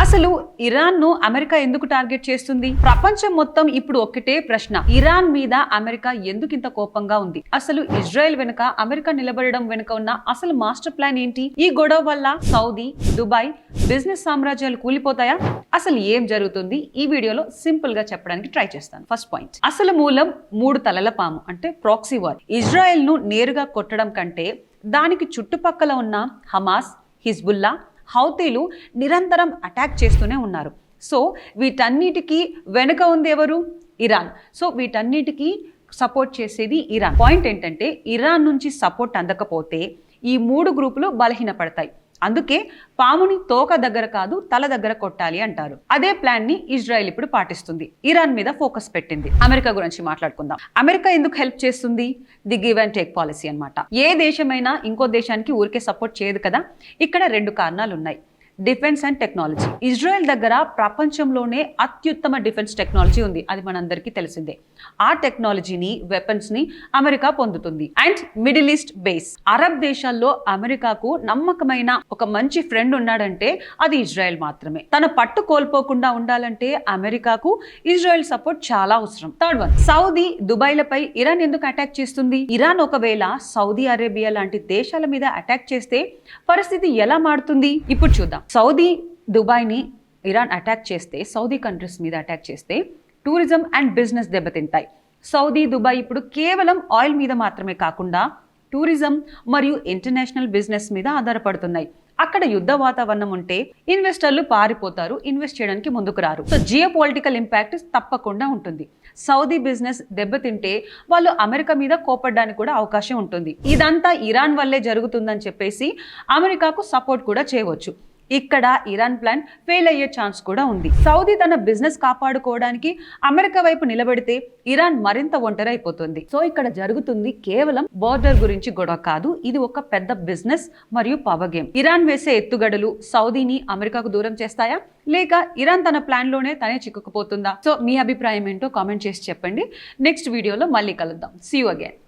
అసలు ఇరాన్ ను అమెరికా ఎందుకు టార్గెట్ చేస్తుంది? ప్రపంచం మొత్తం ఇప్పుడు ఒక్కటే ప్రశ్న, ఇరాన్ మీద అమెరికా ఎందుకు ఇంత కోపంగా ఉంది? అసలు ఇజ్రాయెల్ వెనుక అమెరికా నిలబడడం వెనుక ఉన్న అసలు మాస్టర్ ప్లాన్ ఏంటి? ఈ గొడవ వల్ల సౌదీ, దుబాయ్ బిజినెస్ సామ్రాజ్యాలు కూలిపోతాయా? అసలు ఏం జరుగుతుంది? ఈ వీడియోలో సింపుల్ గా చెప్పడానికి ట్రై చేస్తాను. ఫస్ట్ పాయింట్, అసలు మూలం మూడు తలల పాము అంటే ప్రాక్సీ వార్. ఇజ్రాయెల్ ను నేరుగా కొట్టడం కంటే దానికి చుట్టుపక్కల ఉన్న హమాస్, హిజ్బుల్లా, హౌతీలు నిరంతరం అటాక్ చేస్తూనే ఉన్నారు. సో వీటన్నిటికీ వెనుక ఉంది ఎవరు? ఇరాన్. సో వీటన్నిటికీ సపోర్ట్ చేసేది ఇరాన్. పాయింట్ ఏంటంటే, ఇరాన్ నుంచి సపోర్ట్ అందకపోతే ఈ మూడు గ్రూపులు బలహీనపడతాయి. అందుకే పాముని తోక దగ్గర కాదు తల దగ్గర కొట్టాలి అంటారు. అదే ప్లాన్ ని ఇజ్రాయెల్ ఇప్పుడు పాటిస్తుంది. ఇరాన్ మీద ఫోకస్ పెట్టింది. అమెరికా గురించి మాట్లాడుకుందాం. అమెరికా ఎందుకు హెల్ప్ చేస్తుంది? The give and take policy అన్నమాట. ఏ దేశమైనా ఇంకో దేశానికి ఊరికే సపోర్ట్ చేయదు కదా. ఇక్కడ రెండు కారణాలు ఉన్నాయి. Defence and technology. ఇజ్రాయెల్ దగ్గర ప్రపంచంలోనే అత్యుత్తమ డిఫెన్స్ టెక్నాలజీ ఉంది, అది మనందరికీ తెలిసిందే. ఆ టెక్నాలజీని, వెపన్స్ ని అమెరికా పొందుతుంది. And middle east base. Arab దేశాల్లో అమెరికాకు నమ్మకమైన ఒక మంచి ఫ్రెండ్ ఉన్నాడంటే అది ఇజ్రాయెల్ మాత్రమే. తన పట్టు కోల్పోకుండా ఉండాలంటే అమెరికాకు ఇజ్రాయెల్ సపోర్ట్ చాలా అవసరం. థర్డ్ వన్, సౌదీ, దుబాయ్లపై ఇరాన్ ఎందుకు అటాక్ చేస్తుంది? ఇరాన్ ఒకవేళ సౌదీ అరేబియా లాంటి దేశాల మీద అటాక్ చేస్తే పరిస్థితి ఎలా మారుతుంది? ఇప్పుడు చూద్దాం. సౌదీ, దుబాయ్ని ఇరాన్ అటాక్ చేస్తే, సౌదీ కంట్రీస్ మీద అటాక్ చేస్తే టూరిజం అండ్ బిజినెస్ దెబ్బతింటాయి. సౌదీ, దుబాయ్ ఇప్పుడు కేవలం ఆయిల్ మీద మాత్రమే కాకుండా టూరిజం మరియు ఇంటర్నేషనల్ బిజినెస్ మీద ఆధారపడుతున్నాయి. అక్కడ యుద్ధ వాతావరణం ఉంటే ఇన్వెస్టర్లు పారిపోతారు, ఇన్వెస్ట్ చేయడానికి ముందుకు రారు. సో జియో పొలిటికల్ ఇంపాక్ట్ తప్పకుండా ఉంటుంది. సౌదీ బిజినెస్ దెబ్బతింటే వాళ్ళు అమెరికా మీద కోపడడానికి కూడా అవకాశం ఉంటుంది. ఇదంతా ఇరాన్ వల్లే జరుగుతుందని చెప్పేసి అమెరికాకు సపోర్ట్ కూడా చేయవచ్చు. ఇక్కడ ఇరాన్ ప్లాన్ ఫెయిల్ అయ్యే ఛాన్స్ కూడా ఉంది. సౌదీ తన బిజినెస్ కాపాడుకోవడానికి అమెరికా వైపు నిలబడితే ఇరాన్ మరింత ఒంటరి అయిపోతుంది. సో ఇక్కడ జరుగుతుంది కేవలం బోర్డర్ గురించి గొడవ కాదు, ఇది ఒక పెద్ద బిజినెస్ మరియు పవర్ గేమ్. ఇరాన్ వేసే ఎత్తుగడలు సౌదీని అమెరికాకు దూరం చేస్తాయా, లేక ఇరాన్ తన ప్లాన్ లోనే తనే చిక్కుకుపోతుందా? సో మీ అభిప్రాయం ఏంటో కామెంట్ చేసి చెప్పండి. నెక్స్ట్ వీడియోలో మళ్ళీ కలుద్దాం. See you again.